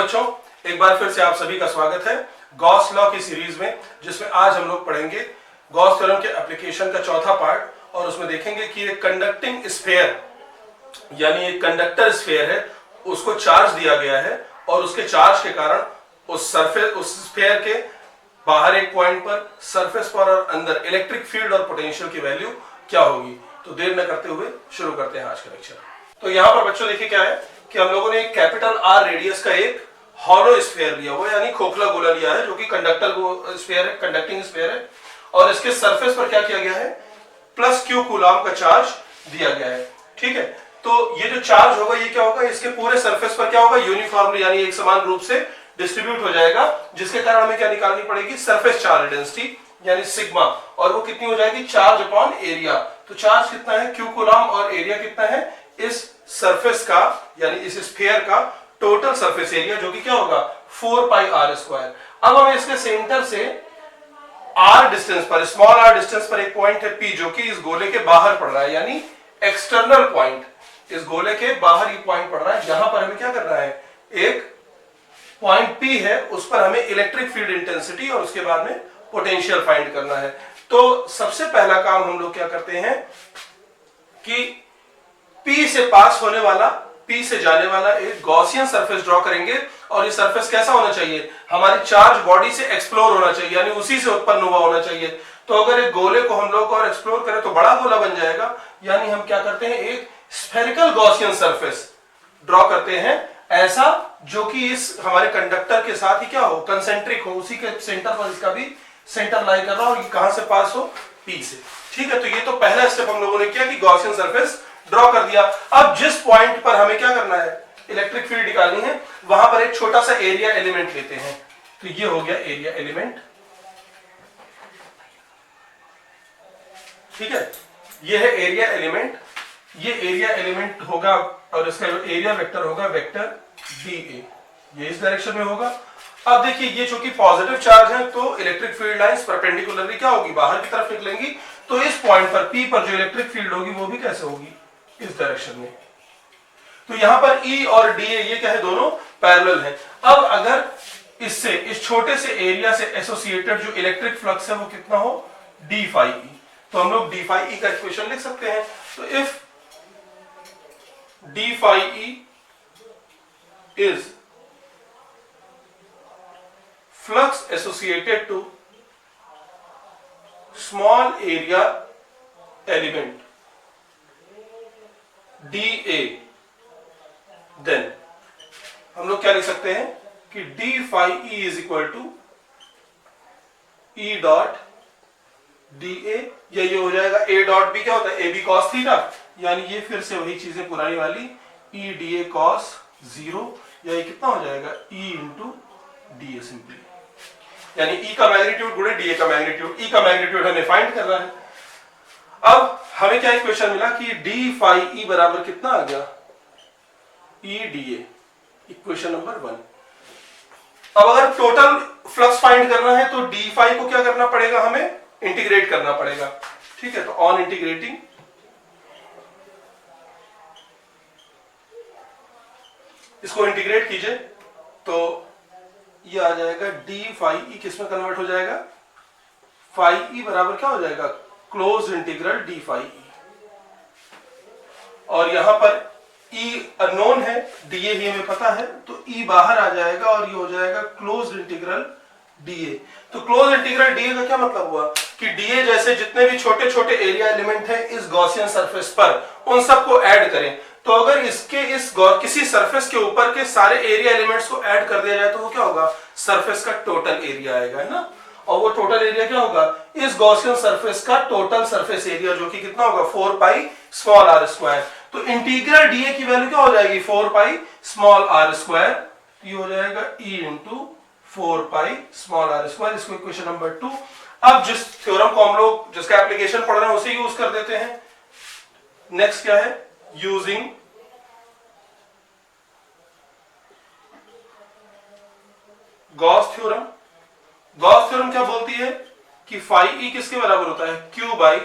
बच्चों, एक बार फिर से आप सभी का स्वागत है गॉस लॉ की सीरीज में, जिसमें आज हम लोग पढ़ेंगे गॉस थ्योरम के एप्लीकेशन का चौथा पार्ट। और उसमें देखेंगे कि एक कंडक्टिंग स्फीयर यानी एक कंडक्टर स्फीयर है, उसको चार्ज दिया गया है और उसके चार्ज के कारण उस स्फीयर के बाहर एक पॉइंट पर, सरफेस पर और अंदर इलेक्ट्रिक फील्ड और पोटेंशियल की वैल्यू क्या होगी। तो देर न करते हुए शुरू करते हैं आज का लेक्चर। तो यहाँ पर बच्चों देखिए क्या है कि हम लोगों ने एक कैपिटल आर रेडियस का एक हॉलो स्फीयर लिया हुआ यानी खोखला गोला लिया है, जो कि कंडक्टर स्फीयर है, कंडक्टिंग स्फीयर है। और इसके सरफेस पर क्या किया गया है, प्लस क्यू कूलम का चार्ज दिया गया है। ठीक है, तो ये जो चार्ज होगा ये क्या होगा, इसके पूरे सरफेस पर क्या होगा, यूनिफॉर्मली यानी एक समान रूप से डिस्ट्रीब्यूट हो जाएगा, जिसके कारण हमें क्या निकालनी पड़ेगी, सरफेस चार्ज डेंसिटी यानी सिग्मा। और वो कितनी हो जाएगी, चार्ज अपॉन एरिया। तो चार्ज कितना है, क्यू कूलम, और एरिया कितना है, इस सरफेस का यानी इस स्फीयर का टोटल सरफेस एरिया, जो कि क्या होगा 4 पाई आर स्क्वायर। अब हमें इसके सेंटर से आर डिस्टेंस पर, स्मॉल आर डिस्टेंस पर एक पॉइंट है पी, जो कि इस गोले के बाहर पड़ रहा है, यानी एक्सटर्नल पॉइंट, इस गोले के बाहर ये पॉइंट पड़ रहा है। यहां पर हमें क्या करना है, एक पॉइंट पी है, उस पर हमें इलेक्ट्रिक फील्ड इंटेंसिटी और उसके बाद में पोटेंशियल फाइंड करना है। तो सबसे पहला काम हम लोग क्या करते हैं कि P से पास होने वाला, P से जाने वाला एक गॉसियन सरफेस ड्रॉ करेंगे। और ये सरफेस कैसा होना चाहिए, हमारी चार्ज बॉडी से एक्सप्लोर होना चाहिए, यानी उसी से उत्पन्न हुआ होना चाहिए। तो अगर एक गोले को हम लोग और एक्सप्लोर करें तो बड़ा गोला बन जाएगा, यानी हम क्या करते हैं, एक स्फेरिकल गॉसियन सरफेस ड्रॉ करते हैं, ऐसा जो कि इस हमारे कंडक्टर के साथ ही क्या हो, कंसेंट्रिक हो, उसी के सेंटर पर इसका भी सेंटर लाई कर रहा हो, और ये कहां से पास हो, P से। ठीक है, तो ये तो पहला स्टेप हम लोगों ने किया कि गॉसियन सरफेस ड्रॉ कर दिया। अब जिस पॉइंट पर हमें क्या करना है, इलेक्ट्रिक फील्ड निकालनी है, वहां पर एक छोटा सा एरिया एलिमेंट लेते हैं। तो ये हो गया एरिया एलिमेंट। ठीक है, ये है एरिया एलिमेंट। ये एरिया एलिमेंट होगा और इसका एरिया वेक्टर होगा वेक्टर DA, ये इस डायरेक्शन में होगा। अब देखिए, ये चूंकि पॉजिटिव चार्ज है तो इलेक्ट्रिक फील्ड लाइंस परपेंडिकुलरली क्या होगी, बाहर की तरफ निकलेंगी। तो इस पॉइंट पर P पर जो इलेक्ट्रिक फील्ड होगी वो भी कैसे होगी, इस डायरेक्शन में। तो यहां पर E और DA ये क्या है, दोनों पैरेलल है। अब अगर इससे, इस छोटे से एरिया से एसोसिएटेड जो इलेक्ट्रिक फ्लक्स है वो कितना हो, d फाई E, तो हम लोग d फाई E का इक्वेशन लिख सकते हैं। तो if d phi E is flux associated to small area element dA, then हम लोग क्या लिख सकते हैं कि d phi E is equal to E dot dA, या ये हो जाएगा A dot B, क्या होता है, AB cos थीटा, यानी ये फिर से वही चीजें पुरानी वाली E dA cos 0, या ये कितना हो जाएगा E इंटू DA सिंपली, यानी E का मैग्नीट्यूड गुणे DA का मैग्नीट्यूड। E का मैग्नीट्यूड हमें फाइंड करना है। अब हमें क्या इक्वेशन मिला कि d फाई E बराबर कितना आ गया, E dA, इक्वेशन नंबर 1। अब अगर टोटल फ्लक्स फाइंड करना है तो d फाई को क्या करना पड़ेगा, हमें इंटीग्रेट करना पड़ेगा। ठीक है, तो ऑन इंटीग्रेटिंग इसको इंटीग्रेट कीजिए तो ये आ जाएगा d फाई E किस में कन्वर्ट हो जाएगा, फाई E बराबर क्या हो जाएगा, close integral d phi E। और यहां पर E अननोन है, dA ही हमें पता है, तो E बाहर आ जाएगा और ये हो जाएगा क्लोज इंटीग्रल dA। तो क्लोज इंटीग्रल dA का क्या मतलब हुआ कि dA जैसे जितने भी छोटे छोटे एरिया एलिमेंट हैं इस गॉसियन सरफेस पर, उन सबको ऐड करें। तो अगर इसके इस किसी सरफेस के ऊपर के सारे एरिया एलिमेंट्स को ऐड कर दिया जाए तो वो क्या होगा, सरफेस का टोटल एरिया आएगा, है ना। और वो टोटल एरिया क्या होगा, इस गॉसियन सरफेस का टोटल सरफेस एरिया, जो कि कितना होगा 4 पाई स्मॉल आर स्क्वायर। तो इंटीग्रल dA की वैल्यू क्या हो जाएगी, 4 पाई स्मॉल आर स्क्वायर, ये हो जाएगा E into 4 pi small r square. इसको इक्वेशन नंबर 2। अब जिस थ्योरम को हम लोग, जिसका एप्लीकेशन पढ़ रहे हैं उसे यूज कर देते हैं। नेक्स्ट क्या है, using Gauss theorem. Gauss theorem क्या बोलती है कि फाई E किसके बराबर होता है, Q बाई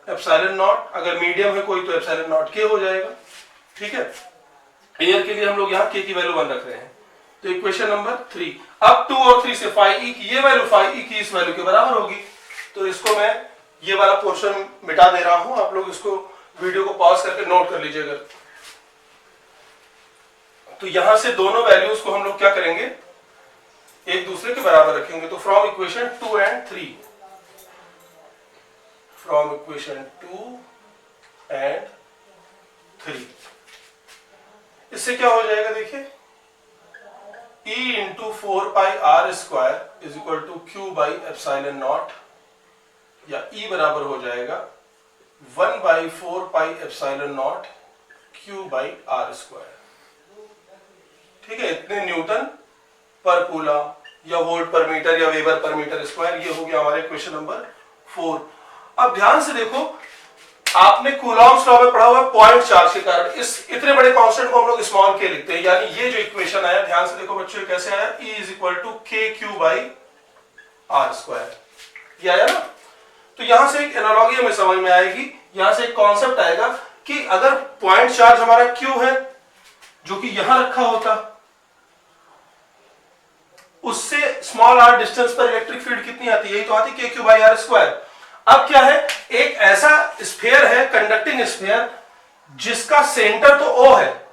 एप्सिलॉन नॉट। अगर मीडियम है कोई तो एप्सिलॉन नॉट K हो जाएगा। ठीक है, एयर के लिए हम लोग यहाँ K की वैल्यू 1 रख रहे हैं। तो इक्वेशन नंबर 3, अब 2 और 3 से फाई ई की ये वैल्यू फाई ई की इस वैल्यू के बराबर होगी। तो इसको मैं ये वाला पोर्शन मिटा दे रहा हूं, आप लोग इसको वीडियो को पॉज करके नोट कर लीजिएगा। तो यहां से दोनों वैल्यूज को हम लोग क्या करेंगे, एक दूसरे के बराबर रखेंगे। तो from equation 2 and 3, from equation 2 and 3, इससे क्या हो जाएगा देखिए, E into 4 pi r square is equal to q by epsilon not, या E बराबर हो जाएगा 1 by 4 pi epsilon not q by r square. ठीक है, इतने न्यूटन पर कूलम या वोल्ट पर मीटर या वेबर पर मीटर स्क्वायर। ये हो गया हमारे क्वेश्चन नंबर 4। अब ध्यान से देखो, आपने कूलॉम्स लॉ में पढ़ा हुआ पॉइंट चार्ज के कारण इस इतने बड़े कांस्टेंट को हम लोग स्मॉल के लिखते हैं, यानी ये जो इक्वेशन आया, ध्यान से देखो बच्चों कैसे आया, E इज इक्वल टू के क्यू बाई आर स्क्वायर, ये आया ना। तो यहां से एक एनालॉजी हमें समझ में आएगी, यहां से एक कॉन्सेप्ट आएगा कि अगर पॉइंट चार्ज हमारा क्यू है जो कि यहां रखा होता, उससे स्मॉल आर डिस्टेंस पर इलेक्ट्रिक फील्ड कितनी आती है, यही तो आती के क्यू बाई आर स्क्वायर। अब क्या है, एक ऐसा स्फीयर है, कंडक्टिंग स्फीयर, जिसका सेंटर तो O है,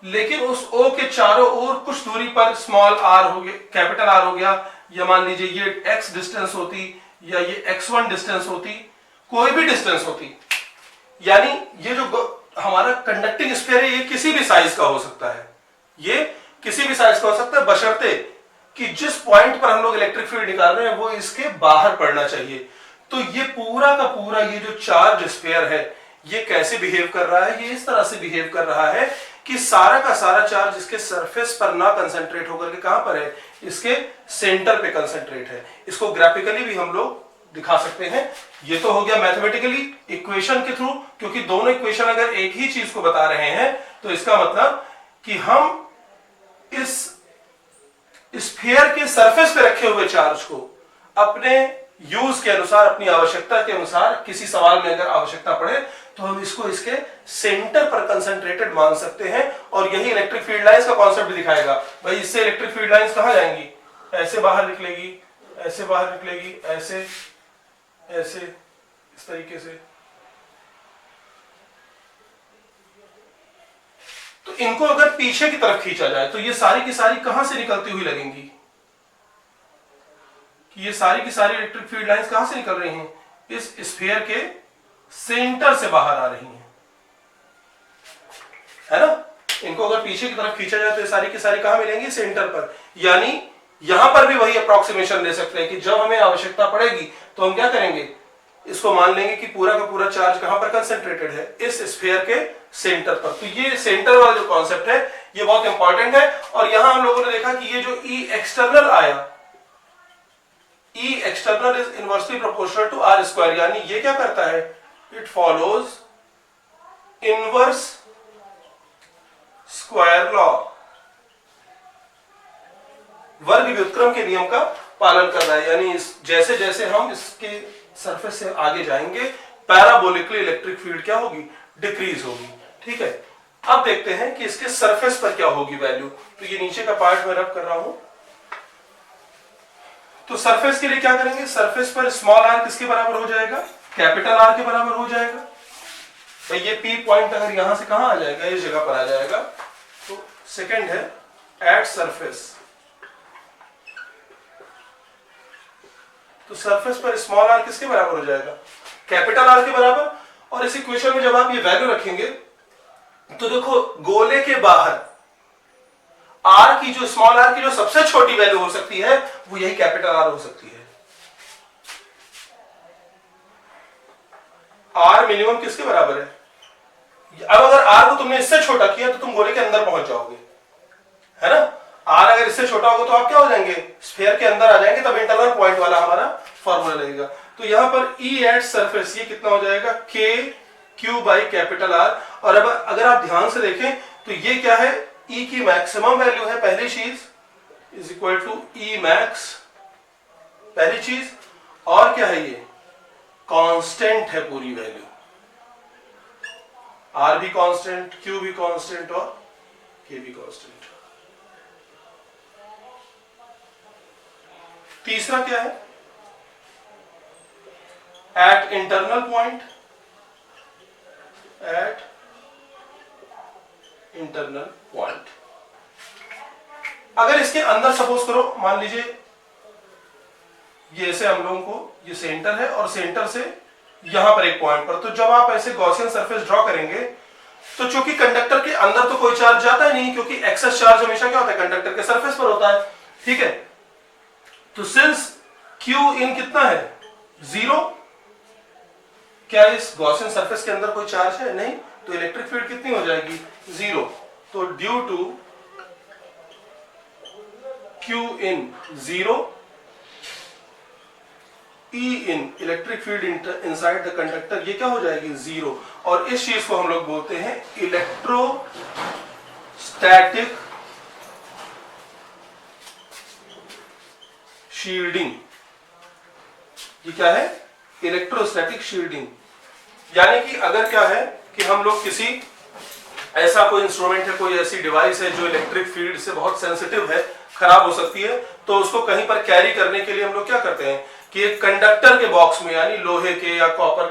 लेकिन उस O के चारों ओर कुछ दूरी पर स्मॉल आर हो गया, कैपिटल आर हो गया, या मान लीजिए ये x डिस्टेंस होती, या ये x1 डिस्टेंस होती, कोई भी डिस्टेंस होती, यानी ये जो हमारा कंडक्टिंग स्फीयर है ये किसी भी साइज का हो सकता है, ये किसी भी साइज का हो सकता है, बशर्ते कि जिस पॉइंट पर हम लोग इलेक्ट्रिक फील्ड निकाल रहे हैं वो इसके बाहर पड़ना चाहिए। तो ये पूरा का पूरा ये जो चार्ज स्फीयर है ये कैसे बिहेव कर रहा है, ये इस तरह से बिहेव कर रहा है कि सारा का सारा चार्ज इसके सरफेस पर ना कंसंट्रेट होकर के कहां पर है, इसके सेंटर पे कंसंट्रेट है। इसको ग्राफिकली भी हम लोग दिखा सकते हैं। ये तो हो गया मैथमेटिकली इक्वेशन के थ्रू, क्योंकि दोनों इक्वेशन अगर एक ही चीज को बता रहे हैं तो इसका मतलब कि हम इस स्फीयर के सरफेस पे रखे हुए चार्ज को अपने यूज के अनुसार, अपनी आवश्यकता के अनुसार, किसी सवाल में अगर आवश्यकता पड़े तो हम इसको इसके सेंटर पर कंसंट्रेटेड मान सकते हैं। और यही इलेक्ट्रिक फील्ड लाइंस का कॉन्सेप्ट भी दिखाएगा। भाई इससे इलेक्ट्रिक फील्ड लाइंस कहां जाएंगी, ऐसे बाहर निकलेगी, ऐसे बाहर निकलेगी, ऐसे ऐसे इस तरीके से। तो इनको अगर पीछे की तरफ खींचा जाए तो ये सारी की सारी कहां से निकलती हुई लगेंगी, कि ये सारी की सारी इलेक्ट्रिक फील्ड लाइंस कहां से निकल रही हैं, इस स्फीयर के सेंटर से बाहर आ रही हैं, है ना। इनको अगर पीछे की तरफ खींचा जाए तो ये सारी की सारी कहां मिलेंगी, सेंटर पर। यानी यहां पर भी वही अप्रोक्सीमेशन ले सकते हैं कि जब हमें आवश्यकता पड़ेगी तो हम क्या करेंगे, इसको मान लेंगे कि पूरा का पूरा चार्ज कहां पर कंसंट्रेटेड है, इस स्फीयर के सेंटर पर। तो ये सेंटर वाला जो कॉन्सेप्ट है ये बहुत इंपॉर्टेंट है। और यहां हम लोगों ने देखा कि ये जो E एक्सटर्नल आया, E external is inversely proportional to r square, यानी ये क्या करता है, it follows inverse square law, वर्ग व्युत्क्रम के नियम का पालन कर रहा है। यानी जैसे जैसे हम इसके सरफेस से आगे जाएंगे पैराबोलिकली इलेक्ट्रिक फील्ड क्या होगी, डिक्रीज होगी। ठीक है, अब देखते हैं कि इसके सरफेस पर क्या होगी वैल्यू। तो ये नीचे का पार्ट मैं रब कर रहा हूं। तो सरफेस के लिए क्या करेंगे, सरफेस पर स्मॉल आर किसके बराबर हो जाएगा, कैपिटल आर के बराबर हो जाएगा। तो ये पी पॉइंट अगर यहां से कहां आ जाएगा, इस जगह पर आ जाएगा। तो सेकंड है एट सरफेस, तो सरफेस पर स्मॉल आर किसके बराबर हो जाएगा, कैपिटल आर के बराबर। और इस इक्वेशन में जब आप ये वैल्यू रखेंगे तो देखो गोले के बाहर आर की जो स्मॉल आर की जो सबसे छोटी वैल्यू हो सकती है वो यही कैपिटल आर हो सकती है। आर मिनिमम किसके बराबर है, अब अगर आर को तुमने इससे छोटा किया तो तुम गोले के अंदर पहुंच जाओगे, है ना। आर अगर इससे छोटा होगा तो आप क्या हो जाएंगे, स्फीयर के अंदर आ जाएंगे, तब इंटरनल पॉइंट वाला हमारा फॉर्मूला लगेगा। तो यहां पर E एट सरफेस ये कितना हो जाएगा, के क्यू बाई कैपिटल आर। और अब अगर आप ध्यान से देखें तो ये क्या है, E की मैक्सिमम वैल्यू है पहली चीज, is equal to E max पहली चीज, और क्या है ये कांस्टेंट है पूरी वैल्यू, R भी कांस्टेंट, Q भी कांस्टेंट और K भी कांस्टेंट। तीसरा क्या है, at internal point, at internal point. अगर इसके अंदर सपोज करो, मान लीजिए ये ऐसे हम लोगों को ये सेंटर है और सेंटर से यहां पर एक पॉइंट पर, तो जब आप ऐसे गॉसियन सरफेस ड्रॉ करेंगे तो चूंकि कंडक्टर के अंदर तो कोई चार्ज जाता ही नहीं, क्योंकि एक्सेस चार्ज हमेशा क्या होता है, कंडक्टर के सरफेस पर होता है, ठीक है। तो सिंस क्यू इन कितना है, 0, क्या इस गॉसियन सरफेस के अंदर कोई चार्ज है, नहीं, तो इलेक्ट्रिक फील्ड कितनी हो जाएगी, 0। तो due to q in 0, E in electric field inside the conductor, ये क्या हो जाएगी, 0। और इस चीज को हम लोग बोलते हैं इलेक्ट्रोस्टैटिक शील्डिंग। ये क्या है, इलेक्ट्रोस्टैटिक शील्डिंग। यानी कि अगर क्या है कि हम लोग किसी ऐसा कोई इंस्ट्रूमेंट है, कोई ऐसी डिवाइस है जो इलेक्ट्रिक फील्ड से बहुत सेंसिटिव है, खराब हो सकती है, तो उसको कहीं पर कैरी करने के लिए हम लोग क्या करते हैं कि एक कंडक्टर के बॉक्स में, यानी लोहे के या कॉपर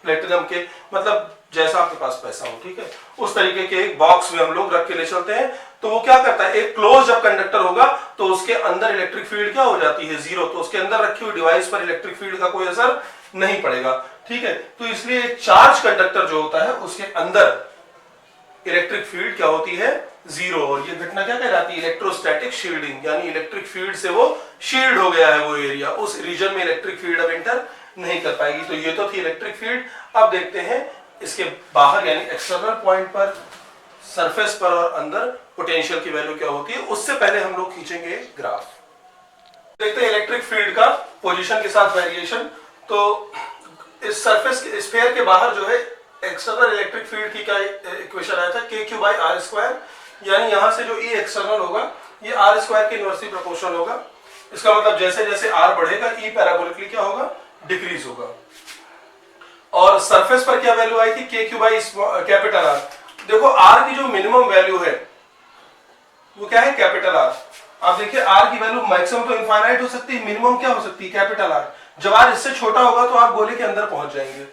प्लेटिनम के, मतलब जैसा आपके पास पैसा हो, ठीक है, उस तरीके के एक बॉक्स में हम लोग रख के ले चलते हैं। तो वो क्या करता है, एक क्लोज जब कंडक्टर होगा तो उसके अंदर इलेक्ट्रिक फील्ड क्या हो जाती है, 0। तो उसके अंदर रखी हुई डिवाइस पर इलेक्ट्रिक फील्ड का कोई असर नहीं पड़ेगा, ठीक है। तो इसलिए एक चार्ज कंडक्टर जो होता है उसके अंदर इलेक्ट्रिक फील्ड क्या होती है, 0। और ये घटना क्या कहलाती है, इलेक्ट्रोस्टैटिक शील्डिंग, यानी इलेक्ट्रिक फील्ड से वो शील्ड हो गया है वो एरिया, उस रीजन में इलेक्ट्रिक फील्ड अब एंटर नहीं कर पाएगी। तो ये तो थी इलेक्ट्रिक फील्ड। अब देखते हैं इसके बाहर यानी एक्सटर्नल पॉइंट पर, सरफेस पर और अंदर पोटेंशियल की वैल्यू क्या होती है। उससे पहले हम लोग खींचेंगे ग्राफ, देखते हैं इलेक्ट्रिक फील्ड का पोजीशन के साथ वेरिएशन। तो इस सरफेस स्फीयर के बाहर जो है एक्सटर्नल इलेक्ट्रिक फील्ड की क्या इक्वेशन आया था, KQ/R², यानी यहां से जो E एक्सटर्नल होगा ये R² के इनवर्सली प्रोपोर्शनल होगा। इसका मतलब जैसे जैसे R बढ़ेगा E पैराबोलिकली क्या होगा, डिक्रीज होगा। और सरफेस पर क्या वैल्यू आई थी, KQ/R। देखो R की जो मिनिमम वैल्यू है वो क्या है, R। आप देखिए R की वैल्यू मैक्सिमम तो इनफाइनाइट हो सकती है, मिनिमम क्या हो सकती है, R। जब R इससे छोटा होगा तो आप गोले के अंदर पहुंच जाएंगे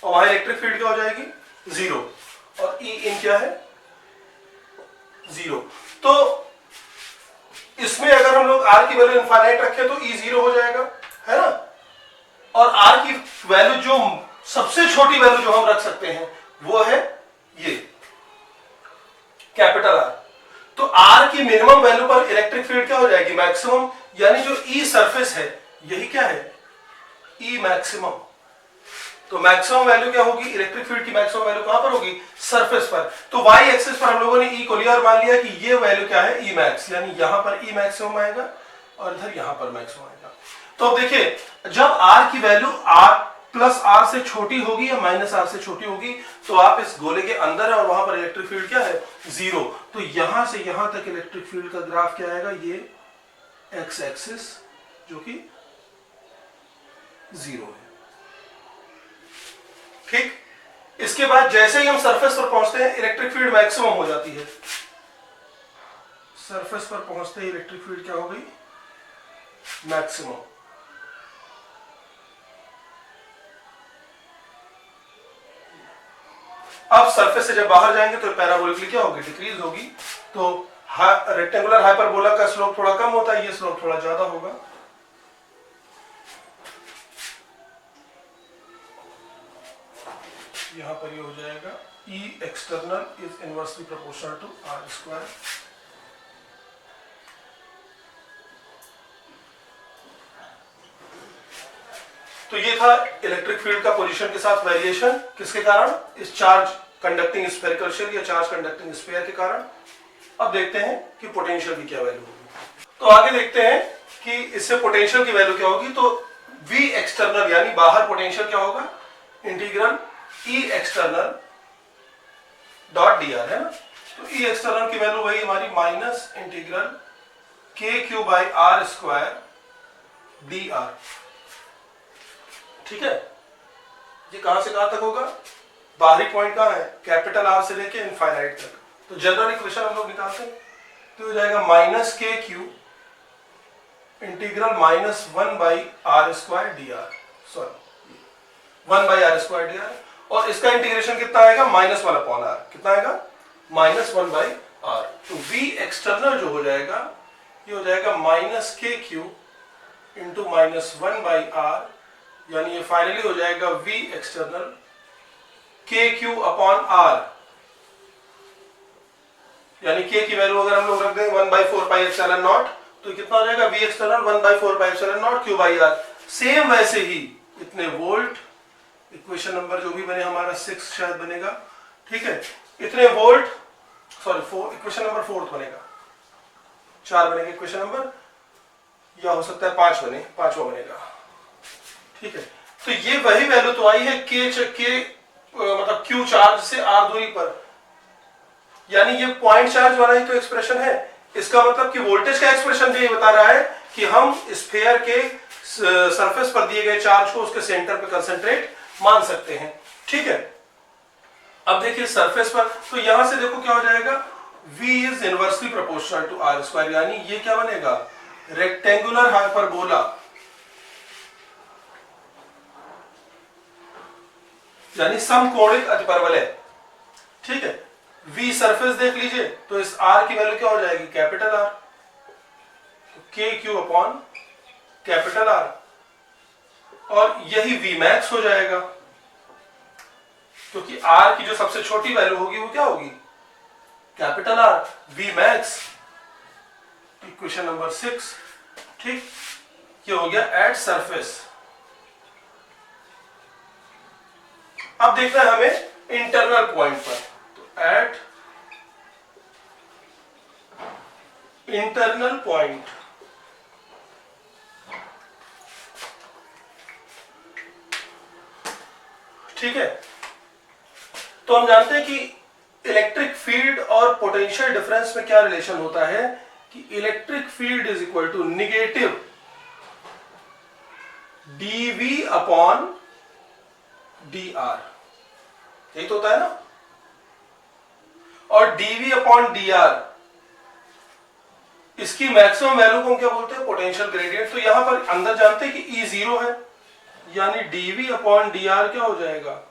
और वहां इलेक्ट्रिक फील्ड क्या हो जाएगी, 0। और E इन क्या है, 0। तो इसमें अगर हम लोग R की वैल्यू इनफाइनाइट रखें तो E 0 हो जाएगा, है ना। और R की वैल्यू जो सबसे छोटी वैल्यू जो हम रख सकते हैं वो है ये R। तो R की मिनिमम वैल्यू पर इलेक्ट्रिक फील्ड क्या हो जाएगी, मैक्सिमम, यानी जो E सरफेस है यही क्या है, E मैक्सिमम। तो मैक्सिमम वैल्यू क्या होगी, इलेक्ट्रिक फील्ड की मैक्सिमम वैल्यू कहां पर होगी, सरफेस पर। तो y एक्सिस पर हम लोगों ने E को लिया और मान लिया कि ये वैल्यू क्या है, E मैक्स, यानी यहां पर E मैक्सिमम आएगा और इधर यहां पर मैक्सिमम आएगा। तो अब देखिए जब R की वैल्यू R+R से छोटी होगी या -R से छोटी होगी तो आप इस गोले के अंदर है और वहां पर इलेक्ट्रिक फील्ड क्या है, 0। तो यहां से यहां तक इलेक्ट्रिक फील्ड का ग्राफ क्या आएगा, ये x एक्सिस जो कि 0 है, ठीक। इसके बाद जैसे ही हम सरफेस पर पहुंचते हैं इलेक्ट्रिक फील्ड मैक्सिमम हो जाती है। सरफेस पर पहुंचते ही इलेक्ट्रिक फील्ड क्या हो गई, मैक्सिमम। अब सरफेस से जब बाहर जाएंगे तो पैराबोलिकली क्या होगी, डिक्रीज होगी। तो रेक्टेंगुलर हाइपरबोला का स्लोप थोड़ा कम होता है, ये स्लोप थोड़ा ज्यादा होगा। यहां पर ये हो जाएगा E external is inversely proportional to R²। तो ये था इलेक्ट्रिक फील्ड का पोजीशन के साथ वेरिएशन, किसके कारण, इस चार्ज कंडक्टिंग स्फेरिकल शेल या चार्ज कंडक्टिंग स्फीयर के कारण। अब देखते हैं कि पोटेंशियल की क्या वैल्यू होगी। तो आगे देखते हैं कि इससे पोटेंशियल की वैल्यू क्या होगी। तो V एक्सटर्नल यानी बाहर पोटेंशियल क्या होगा, integral E external dot dr, है ना। तो E एक्सटर्नल की वैल्यू वही हमारी -इंटीग्रल KQ/R² dr, ठीक है। ये कहां से कहां तक होगा, बाहरी पॉइंट कहां है, R से लेके इनफाइनाइट तक। तो जनरल इक्वेशन हम लोग निकालते हैं तो हो जाएगा -KQ integral -1/r² dr, sorry 1/r²dr, और इसका इंटीग्रेशन कितना आएगा -1/r, कितना आएगा -1/r। तो v एक्सटर्नल जो हो जाएगा ये हो जाएगा -kq इंटू -1/r, यानी ये फाइनली हो जाएगा v एक्सटर्नल kq/r, यानी k की वैल्यू अगर हम लोग रख दें 1/4πε0, तो कितना हो जाएगा v एक्सटर्नल 1/4πε0 q/r। सेम वैसे ही इतने वोल्ट, इक्वेशन नंबर जो भी बने हमारा 6 शायद बनेगा, ठीक है, इतने वोल्ट, सॉरी इक्वेशन नंबर 4 बनेगा, 4 बनेगा इक्वेशन नंबर, या हो सकता है 5 बने, 5वां बनेगा, ठीक है। तो ये वही वैल्यू तो आई है के मतलब q चार्ज से r दूरी पर, यानी ये पॉइंट चार्ज वाला ही तो एक्सप्रेशन है। इसका मतलब कि वोल्टेज का एक्सप्रेशन भी ये बता रहा है कि हम स्फीयर के सरफेस पर दिए गए चार्ज को उसके सेंटर पे कंसंट्रेट मान सकते हैं, ठीक है। अब देखिए सरफेस पर, तो यहां से देखो क्या हो जाएगा, v is inversely proportional to r², यानी ये क्या बनेगा, रेक्टेंगुलर हाइपरबोला, यानी समकोणिक अतिपरवलय, ठीक है। v सरफेस देख लीजिए, तो इस r की वैल्यू क्या हो जाएगी, कैपिटल R, kq/R, और यही v मैक्स हो जाएगा, क्योंकि r की जो सबसे छोटी वैल्यू होगी वो क्या होगी, capital R, v max, equation number 6, ठीक। ये हो गया एट सरफेस। अब देखना है हमें इंटरनल पॉइंट पर, तो एट इंटरनल पॉइंट, ठीक है। तो हम जानते हैं कि इलेक्ट्रिक फील्ड और पोटेंशियल डिफरेंस में क्या रिलेशन होता है, कि electric field is equal to negative dv/dr, यही तो होता है ना, और dv/dr इसकी मैक्सिमम वैल्यू को हम क्या बोलते हैं, पोटेंशियल ग्रेडियंट। तो यहां पर अंदर जानते हैं कि E 0 है, यानी dv/dr क्या हो जाएगा,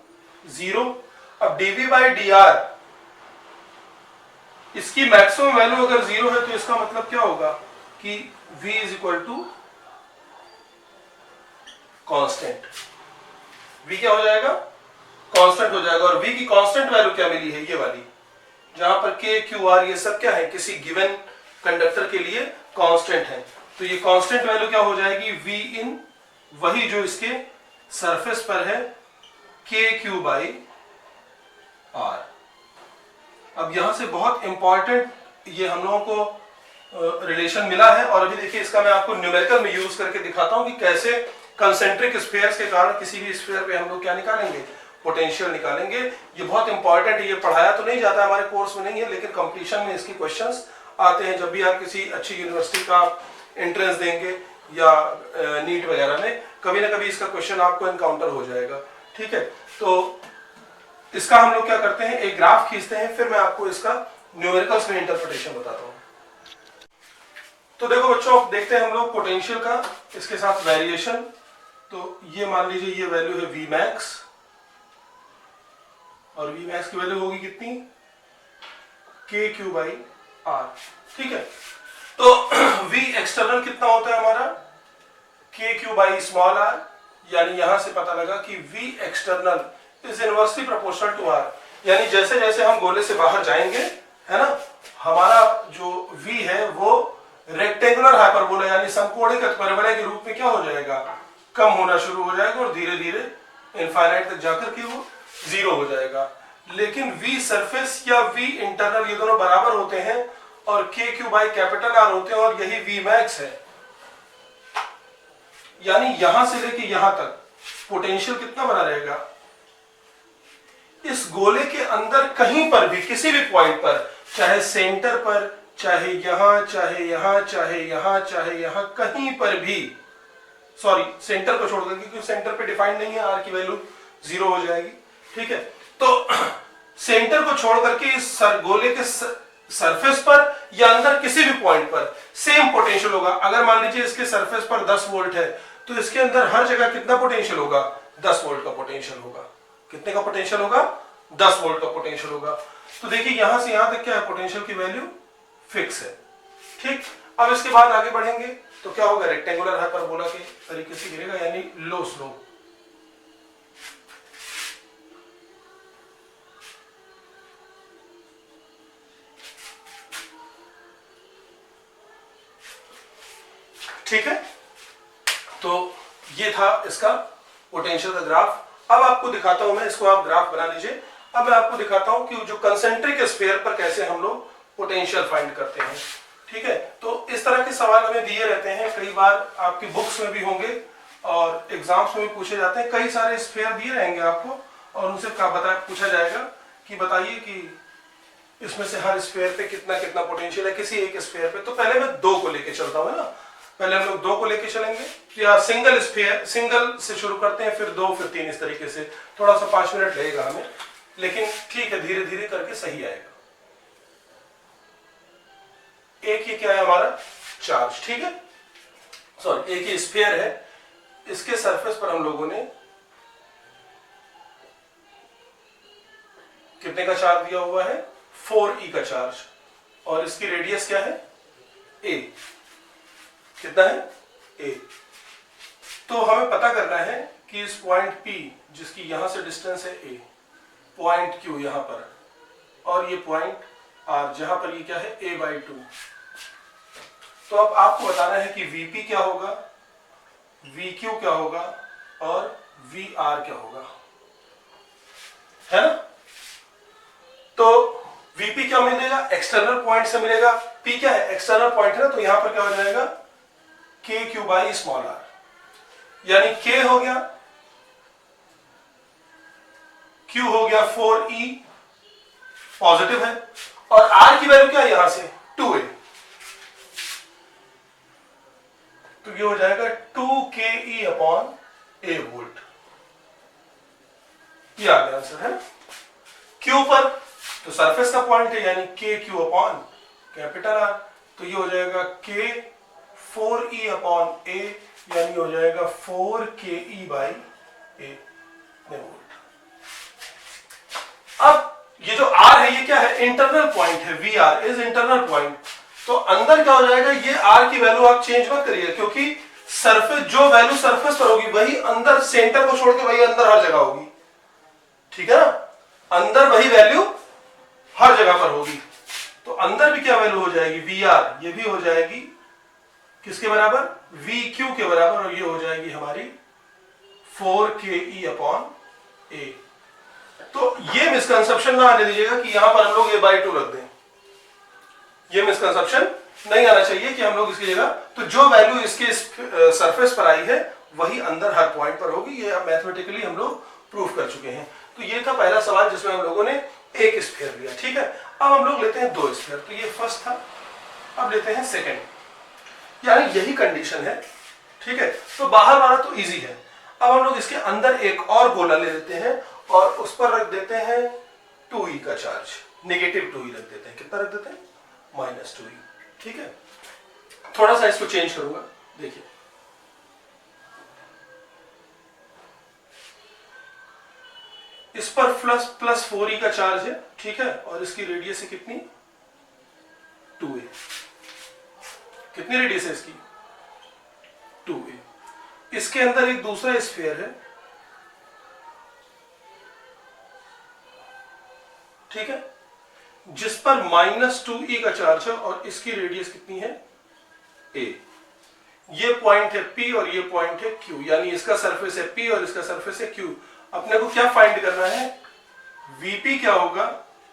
0। अब dv/dr इसकी मैक्सिमम वैल्यू अगर 0 है, तो इसका मतलब क्या होगा कि v is equal to constant, v क्या हो जाएगा, कांस्टेंट हो जाएगा। और v की कांस्टेंट वैल्यू क्या मिली है, ये वाली, जहां पर k q r ये सब क्या है, किसी गिवन कंडक्टर के लिए कांस्टेंट है। तो ये कांस्टेंट वैल्यू क्या हो जाएगी, v इन, वही जो इसके सरफेस पर है, kq/r। अब यहां से बहुत इंपॉर्टेंट ये हम लोगों को रिलेशन मिला है, और अभी देखिए इसका मैं आपको न्यूमेरिकल में यूज करके दिखाता हूं कि कैसे कंसेंट्रिक स्फीयर्स के कारण किसी भी स्फीयर पे हम लोग क्या निकालेंगे, पोटेंशियल निकालेंगे। ये बहुत इंपॉर्टेंट है, ये पढ़ाया तो नहीं जाता हमारे कोर्स में नहीं है, लेकिन कंपटीशन में इसकी क्वेश्चंस आते हैं। जब भी आप किसी अच्छी यूनिवर्सिटी का एंट्रेंस देंगे या नीट वगैरह में, कभी ना कभी इसका क्वेश्चन आपको एनकाउंटर हो जाएगा, ठीक है। तो इसका हम लोग क्या करते हैं, एक ग्राफ खींचते हैं, फिर मैं आपको इसका न्यूमेरिकल्स में इंटरप्रिटेशन बताता हूं। तो देखो बच्चों, देखते हैं हम लोग पोटेंशियल का, इसके साथ वेरिएशन। तो ये मान लीजिए ये वैल्यू है v मैक्स, और v मैक्स की वैल्यू होगी कितनी, kq/r, ठीक है। तो v एक्सटर्नल कितना होता है हमारा, kq/r, यानी यहां से पता लगा कि v external is inversely proportional to r, यानी जैसे जैसे हम गोले से बाहर जाएंगे, है ना, हमारा जो v है वो रेक्टेंगुलर हाइपरबोला यानी समकोणिक अतिपरवलय के रूप में क्या हो जाएगा, कम होना शुरू हो जाएगा, और धीरे धीरे इनफाइनाइट तक जाकर के वो 0 हो जाएगा। लेकिन v सरफेस या v इंटरनल ये दोनों बराबर होते हैं, और kq/R होते हैं, और यही v मैक्स है। यानी यहां से लेके यहां तक पोटेंशियल कितना बना रहेगा, इस गोले के अंदर कहीं पर भी, किसी भी पॉइंट पर, चाहे सेंटर पर, चाहे यहां, चाहे यहां, चाहे यहां, चाहे यहां, कहीं पर भी, सॉरी सेंटर को छोड़कर, क्योंकि सेंटर पे डिफाइंड नहीं है, r की वैल्यू 0 हो जाएगी, ठीक है। तो सेंटर को छोड़ करके इस गोले के सरफेस पर या अंदर किसी भी पॉइंट पर सेम पोटेंशियल होगा। अगर मान लीजिए इसके सरफेस पर 10 वोल्ट है तो इसके अंदर हर जगह कितना पोटेंशियल होगा, 10 वोल्ट का पोटेंशियल होगा। कितने का पोटेंशियल होगा, 10 वोल्ट का पोटेंशियल होगा। तो देखिए यहां से यहां तक क्या है, पोटेंशियल की वैल्यू फिक्स है। ठीक, अब इसके बाद आगे बढ़ेंगे तो क्या होगा, रेक्टेंगुलर हाइपरबोला के तरीके से गिरेगा, यानी लो स्लो। ठीक है, तो ये था इसका पोटेंशियल का ग्राफ। अब आपको दिखाता हूं मैं, इसको आप ग्राफ बना लीजिए। अब मैं आपको दिखाता हूं कि जो कंसेंट्रिक स्फीयर पर कैसे हम लोग पोटेंशियल फाइंड करते हैं। ठीक है, तो इस तरह के सवाल हमें दिए रहते हैं, कई बार आपकी बुक्स में भी होंगे और एग्जाम्स में भी पूछे जाते हैं। कई सारे स्फीयर दिए रहेंगे आपको और उनसे पूछा जाएगा कि बताइए कि इसमें से हर स्फीयर पे कितना कितना पोटेंशियल है किसी एक स्फीयर पे। तो पहले मैं दो को लेके चलता हूं ना, पहले हम लोग दो को लेके चलेंगे, या सिंगल स्फीयर, सिंगल से शुरू करते हैं, फिर दो, फिर तीन, इस तरीके से। थोड़ा सा 5 मिनट लगेगा हमें, लेकिन ठीक है, धीरे धीरे करके सही आएगा। एक ये क्या है हमारा चार्ज, ठीक है, सॉरी एक ये स्फीयर है, इसके सरफेस पर हम लोगों ने कितने का चार्ज दिया हुआ है, 4e का चार्ज, और इसकी रेडियस क्या है, a। कितना है, a। तो हमें पता करना है कि इस पॉइंट P, जिसकी यहां से डिस्टेंस है a, पॉइंट Q यहां पर, और ये पॉइंट R जहां पर ये क्या है, a/2। तो अब आपको बताना है कि Vp क्या होगा, Vq क्या होगा और Vr क्या होगा, है ना। तो Vp क्या मिलेगा, एक्सटर्नल पॉइंट से मिलेगा। P क्या है, एक्सटर्नल पॉइंट है ना, तो यहां पर क्या हो जाएगा, KQ/r, यानी K हो गया, Q हो गया 4e, पॉजिटिव है, और R की वैल्यू क्या है यहां से, 2a, तो ये हो जाएगा 2ke/a वोल्ट। ये आ गया आंसर, है ना। Q पर तो सरफेस का पॉइंट है, यानी KQ/R, तो ये हो जाएगा K 4e/a, यानी हो जाएगा 4ke/a वोल्ट। अब ये जो R है ये क्या है, इंटरनल पॉइंट है, VR इज इंटरनल पॉइंट। तो अंदर क्या हो जाएगा, ये R की वैल्यू आप चेंज मत करिए, क्योंकि सरफेस, जो वैल्यू सरफेस पर होगी वही अंदर, सेंटर को छोड़ के वही अंदर हर जगह होगी। ठीक है ना, अंदर वही वैल्यू हर जगह पर होगी। तो अंदर भी क्या वैल्यू हो जाएगी, VR, ये भी हो जाएगी किसके बराबर, VQ के बराबर, और ये हो जाएगी हमारी 4ke/a। तो ये मिसकंसेप्शन ना आने दीजिएगा कि यहां पर हम लोग a/2 रख दें, ये मिसकंसेप्शन नहीं आना चाहिए कि हम लोग इसकी जगह, तो जो वैल्यू इसके सरफेस पर आई है वही अंदर हर पॉइंट पर होगी। ये मैथमेटिकली हम लोग प्रूफ कर चुके हैं। तो ये था पहला सवाल जिसमें हम लोगों ने एक स्फीयर लिया। ठीक है, अब हम लोग लेते हैं दो स्फीयर। तो ये फर्स्ट था, अब लेते हैं सेकंड, यानी यही कंडीशन है। ठीक है, तो बाहर वाला तो इजी है। अब हम लोग इसके अंदर एक और गोला ले लेते हैं और उस पर रख देते हैं 2e का चार्ज, नेगेटिव 2e रख देते हैं। कितना रख देते हैं, -2e। ठीक है, थोड़ा सा इसको चेंज करूंगा, देखिए इस पर प्लस 4e का चार्ज है। ठीक है, और इसकी रेडियस है कितनी, 2a। कितनी रेडियस है इसकी, 2a। इसके अंदर एक दूसरा स्फीयर है, ठीक है, जिस पर -2e का चार्ज है और इसकी रेडियस कितनी है, a। ये पॉइंट है P और ये पॉइंट है Q, यानी इसका सरफेस है P और इसका सरफेस है Q। अपने को क्या फाइंड करना है, Vp क्या होगा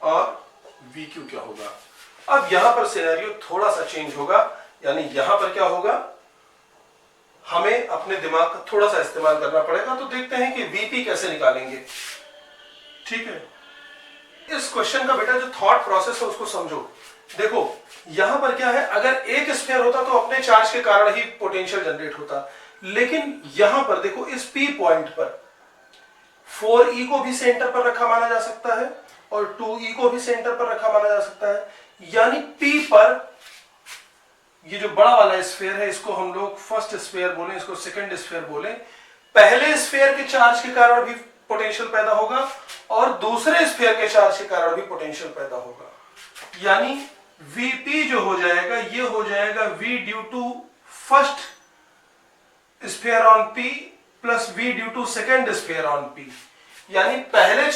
और Vq क्या होगा। अब यहां पर सिनेरियो थोड़ा सा चेंज होगा, यानी यहां पर क्या होगा, हमें अपने दिमाग का थोड़ा सा इस्तेमाल करना पड़ेगा। तो देखते हैं कि Vp कैसे निकालेंगे। ठीक है, इस क्वेश्चन का बेटा जो थॉट प्रोसेस है उसको समझो। देखो यहां पर क्या है, अगर एक स्फीयर होता तो अपने चार्ज के कारण ही पोटेंशियल जनरेट होता, लेकिन यहां पर देखो इस P पॉइंट पर 4e को भी सेंटर पर रखा माना जा सकता है और 2e को भी सेंटर पर रखा माना जा सकता है। यानी P पर ये जो बड़ा वाला स्फीयर है इसको हम लोग फर्स्ट स्फीयर बोले, इसको सेकंड स्फीयर बोले। पहले स्फीयर के चार्ज के कारण भी पोटेंशियल पैदा होगा और दूसरे स्फीयर के चार्ज के कारण भी पोटेंशियल पैदा होगा। यानी Vp जो हो जाएगा ये हो जाएगा V due to first sphere on P plus V due to second sphere on P। यानी पहले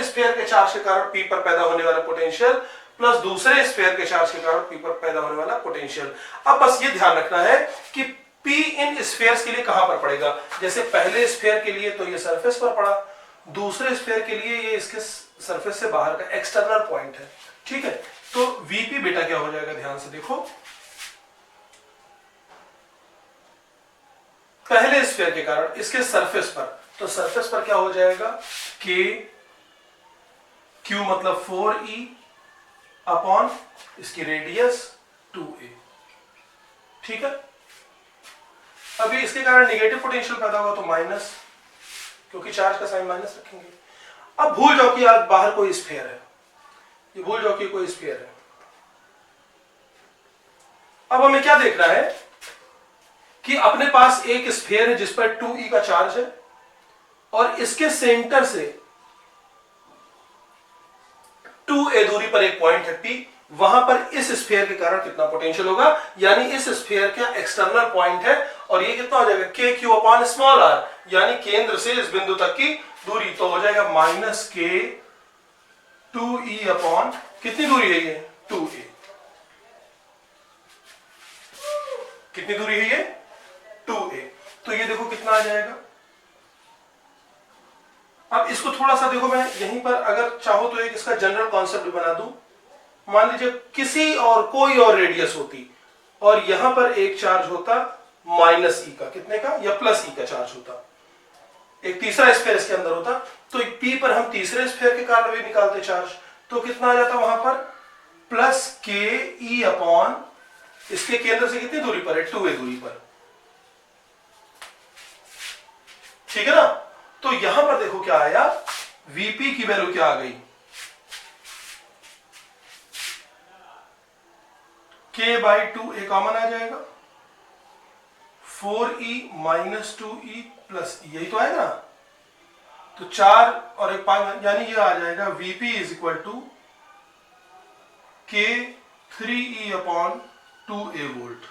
स्फीयर के चार्ज के कारण P पर पैदा होने वाला पोटेंशियल प्लस दूसरे स्फीयर के चार्ज के कारण P पर पैदा होने वाला पोटेंशियल। अब बस ये ध्यान रखना है कि P इन स्फीयर्स के लिए कहां पर पड़ेगा। जैसे पहले स्फीयर के लिए तो ये सरफेस पर पड़ा, दूसरे स्फीयर के लिए ये इसके सरफेस से बाहर का एक्सटर्नल पॉइंट है। ठीक है, तो Vp बेटा क्या हो जाएगा, ध्यान से देखो। पहले स्फीयर के कारण इसके सरफेस पर, तो सरफेस पर क्या हो जाएगा, K Q मतलब 4E अपॉन इसकी रेडियस 2a। ठीक है, अभी इसके कारण नेगेटिव पोटेंशियल पैदा होगा तो माइनस, क्योंकि चार्ज का साइन माइनस रखेंगे। अब भूल जाओ कि आज बाहर कोई स्फीयर है, ये भूल जाओ कि कोई स्फीयर है। अब हमें क्या देखना है कि अपने पास एक स्फीयर है जिस पर 2e का चार्ज है और इसके सेंटर से 2a दूरी पर एक पॉइंट है P, वहां पर इस स्फीयर के कारण कितना पोटेंशियल होगा, यानी इस स्फीयर का एक्सटर्नल पॉइंट है और ये कितना हो जाएगा, के क्यू अपॉन स्मॉल आर, यानी केंद्र से इस बिंदु तक की दूरी, तो हो जाएगा माइनस के 2e अपॉन कितनी दूरी है ये 2a। कितनी दूरी है ये 2a, तो ये देखो कितना आ जाएगा। अब इसको थोड़ा सा देखो, मैं यहीं पर अगर चाहो तो एक इसका जनरल कॉन्सेप्ट बना दूं। मान लीजिए किसी और कोई और रेडियस होती और यहां पर एक चार्ज होता माइनस ई का, कितने का, या प्लस ई का चार्ज होता, एक तीसरा स्फीयर इसके अंदर होता, तो P पर हम तीसरे स्फीयर के कारण भी निकालते चार्ज, तो कितना आ जाता वहां पर, प्लस के ई अपॉन इसके केंद्र से कितनी दूरी पर है, 2a दूरी पर। ठीक है ना, तो यहां पर देखो क्या आया, Vp की वैल्यू क्या आ गई, K बाई 2a कॉमन आ जाएगा, 4e माइनस 2e प्लस यही तो आएगा ना, तो 4 और 1 5, यानी ये आ जाएगा Vp is equal to K 3e upon 2a volt.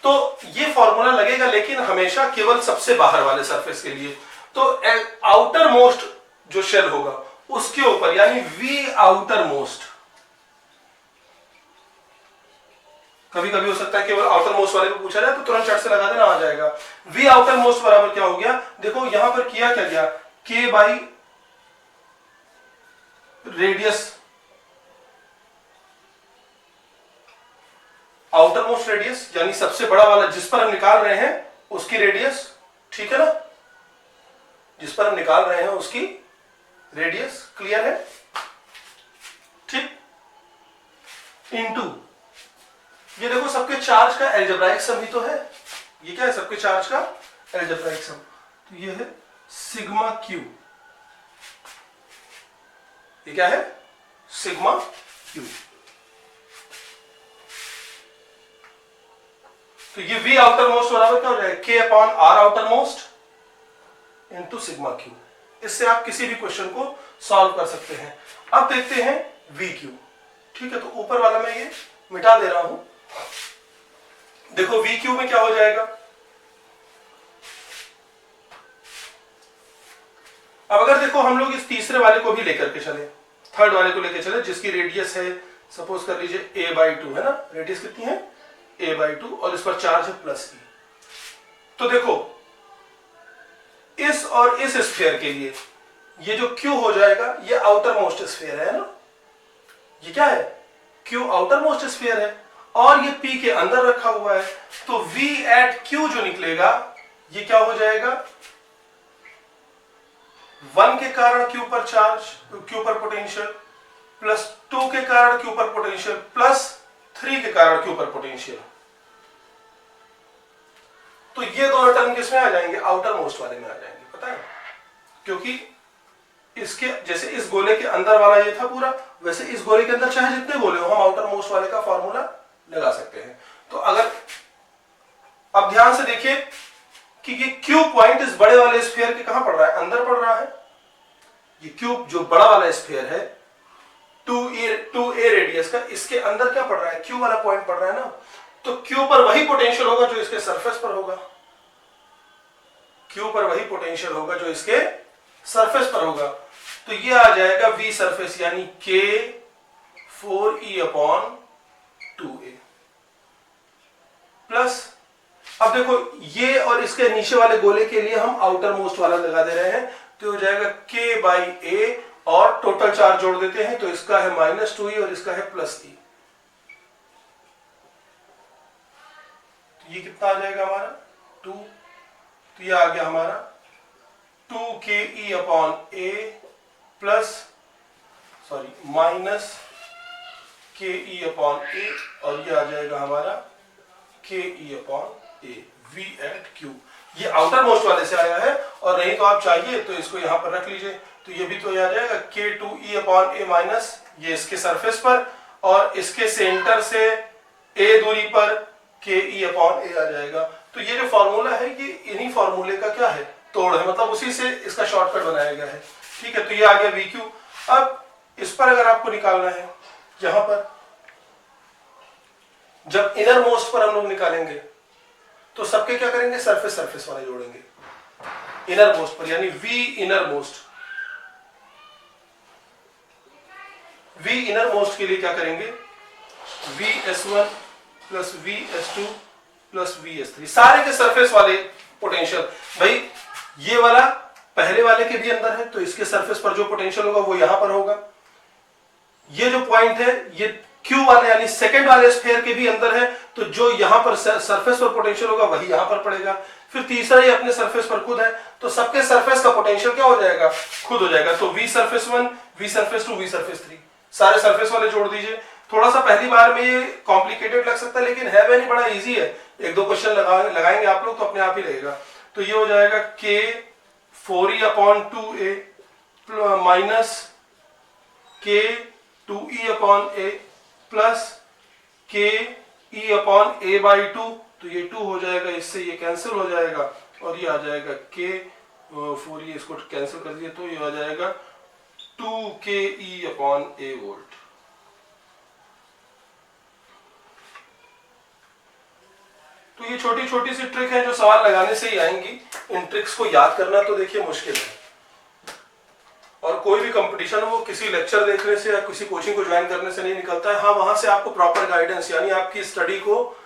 तो ये फॉर्मूला लगेगा लेकिन हमेशा केवल सबसे बाहर वाले सरफेस के लिए, तो आउटर मोस्ट जो शेल होगा उसके ऊपर, यानी V आउटर मोस्ट, कभी कभी हो सकता है केवल आउटर मोस्ट वाले को पूछा जाए तो तुरंत चट से लगा देना आ जाएगा। V आउटर मोस्ट बराबर क्या हो गया, देखो यहां पर किया क्या गया, K by radius, outer most radius यानी सबसे बड़ा वाला जिस पर हम निकाल रहे हैं उसकी रेडियस, ठीक है ना, जिस पर हम निकाल रहे हैं उसकी रेडियस, क्लियर है, ठीक, इनटू ये देखो सबके चार्ज का एल्जेब्राइक सम ही तो है, ये क्या है, सबके चार्ज का एल्जेब्राइक सम, तो ये है सिग्मा क्यू, ये क्या है, सिग्मा क्यू। तो ये V आउटर मोस्ट बराबर क्या हो जाएगा, K upon R outer most into sigma Q. इससे आप किसी भी क्वेश्चन को सॉल्व कर सकते हैं। अब देखते हैं VQ, ठीक है, तो ऊपर वाला मैं ये मिटा दे रहा हूं। देखो VQ में क्या हो जाएगा, अब अगर देखो हम लोग इस तीसरे वाले को भी लेकर के चले, थर्ड वाले को लेकर चले जिसकी रेडियस है, सपोज कर लीजिए a/2 है ना, रेडियस कितनी है a/2 और इस पर चार्ज है प्लस e, तो देखो इस और इस स्फीयर के लिए ये जो Q हो जाएगा ये आउटर मोस्ट स्फीयर है ना, ये क्या है, Q आउटर मोस्ट स्फीयर है और ये P के अंदर रखा हुआ है, तो V एट Q जो निकलेगा ये क्या हो जाएगा, 1 के कारण Q पर चार्ज, Q पर पोटेंशियल, प्लस 2 के कारण Q पर पोटेंशियल, प्लस 3 के कारण Q पर पोटेंशियल। तो ये दोनों टर्म किसमें आ जाएंगे, आउटर मोस्ट वाले में आ जाएंगे, पता है, क्योंकि इसके जैसे इस गोले के अंदर वाला ये था पूरा, वैसे इस गोले के अंदर चाहे जितने गोले हो हम आउटर मोस्ट वाले का फॉर्मूला लगा सकते हैं। तो अगर अब ध्यान से देखिए कि ये क्यू पॉइंट इस बड़े वाले स्फीयर के कहां पड़ रहा है, अंदर पड़ रहा है। ये क्यूब जो बड़ा वाला स्फीयर है 2a रेडियस का, इसके अंदर क्या पड़ रहा है, क्यू वाला पॉइंट पड़ रहा है ना। तो क्यू पर वही पोटेंशियल होगा जो इसके सरफेस पर होगा, क्यू पर वही पोटेंशियल होगा जो इसके सरफेस पर होगा। तो ये आ जाएगा v सरफेस यानी k 4e/2a प्लस, अब देखो ये और इसके नीचे वाले गोले के लिए हम आउटर मोस्ट वाला लगा दे रहे हैं, तो हो जाएगा k/a और टोटल चार्ज जोड़ देते हैं, तो इसका है -2e और इसका है +e। तो ये कितना आ जाएगा हमारा 2, तो ये आ गया हमारा 2ke/a प्लस -ke/a और ये आ जाएगा हमारा ke/a v एट q। ये आउटर मोस्ट वाले से आया है, और नहीं तो आप चाहिए तो इसको यहां पर रख लीजिए, तो ये भी तो आ जाएगा k2e/a माइनस ये इसके सरफेस पर और इसके सेंटर से a दूरी पर ke/a आ जाएगा। तो ये जो फॉर्मूला है ये इन्हीं फॉर्मूले का क्या है, तोड़ है, मतलब उसी से इसका शॉर्टकट बनाया गया है। ठीक है, तो ये आ गया VQ। अब इस पर अगर आपको निकालना है, यहां पर जब इनर मोस्ट पर हम लोग निकालेंगे तो सबके क्या करेंगे, सरफेस सरफेस वाले जोड़ेंगे इनर मोस्ट पर, यानी V inner most. V inner most के लिए क्या करेंगे, VS1 plus VS2 plus VS3 सारे के सरफेस वाले पोटेंशियल। भाई ये वाला पहले वाले के भी अंदर है, तो इसके सरफेस पर जो पोटेंशियल होगा वो यहां पर होगा। ये जो पॉइंट है ये Q वाले यानी सेकंड वाले स्फीयर के भी अंदर है, तो जो यहां पर सरफेस पर पोटेंशियल होगा वही यहां पर पड़ेगा। फिर तीसरा ये अपने सरफेस पर खुद है, तो सबके सरफेस का पोटेंशियल क्या हो जाएगा, खुद हो जाएगा। तो V surface 1 V surface 2 V surface 3 सारे सरफेस वाले जोड़ दीजिए। थोड़ा सा पहली बार में ये कॉम्प्लिकेटेड लग सकता है, लेकिन है वह नहीं, बड़ा इजी है। एक दो क्वेश्चन लगाएंगे आप लोग तो अपने आप ही रहेगा। तो ये हो जाएगा k 4e/2a minus k 2e/a plus ke/a/2, तो ये 2 हो जाएगा, इससे ये कैंसिल हो जाएगा और ये आ जाएगा k 4e, इसको कैंसिल कर दिए तो ये आ जाएगा 2ke/a वोल्ट। तो ये छोटी छोटी सी ट्रिक है जो सवाल लगाने से ही आएंगी। इन ट्रिक्स को याद करना तो देखिए मुश्किल है, और कोई भी कंपटीशन वो किसी लेक्चर देखने से या किसी कोचिंग को ज्वाइन करने से नहीं निकलता है। हाँ, वहां से आपको प्रॉपर गाइडेंस यानी आपकी स्टडी को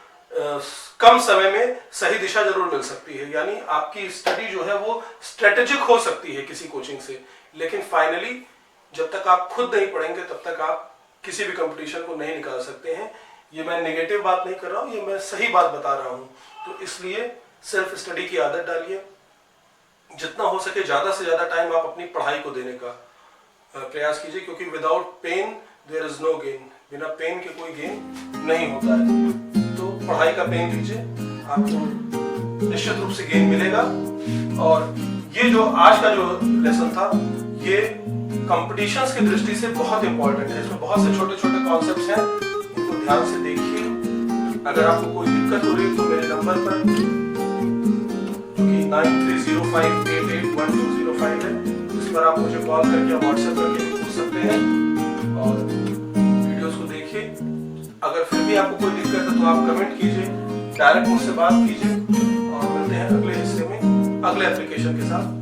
कम समय में सही दिशा जरूर मिल सकती है, यानी आपकी स्टडी जो है वो स्ट्रेटेजिक हो सकती है किसी कोचिंग से, लेकिन फाइनली जब तक आप खुद नहीं पढ़ेंगे तब तक आप किसी भी कंपटीशन को नहीं निकाल सकते हैं। ये मैं नेगेटिव बात नहीं कर रहा हूँ, ये मैं सही बात बता रहा हूँ। तो इसलिए सेल्फ स्टडी की आदत डालिए, जितना हो सके ज्यादा से ज्यादा टाइम आप अपनी पढ़ाई को देने का प्रयास कीजिए, क्योंकि without pain there is no gain, बिना पेन के कोई गेन नहीं होता है। तो पढ़ाई का पेन लीजिए, आपको निश्चित रूप से गेन मिलेगा। और ये जो आज का जो लेसन था ये कंपटीशंस की दृष्टि से बहुत इंपॉर्टेंट है। इसमें बहुत से छोटे छोटे कॉन्सेप्ट्स हैं, इनको ध्यान से देखिए। अगर आपको कोई दिक्कत हो रही है तो मेरे नंबर पर 9305881205 है, इस पर आप मुझे कॉल करके या व्हाट्सएप करके पूछ सकते हैं और वीडियोस को देखिए। अगर फिर भी आपको कोई दिक्कत है तो आप कमेंट कीजिए, डायरेक्ट मुझसे बात कीजिए, और मिलते हैं अगले हिस्से में अगले एप्लीकेशन के साथ।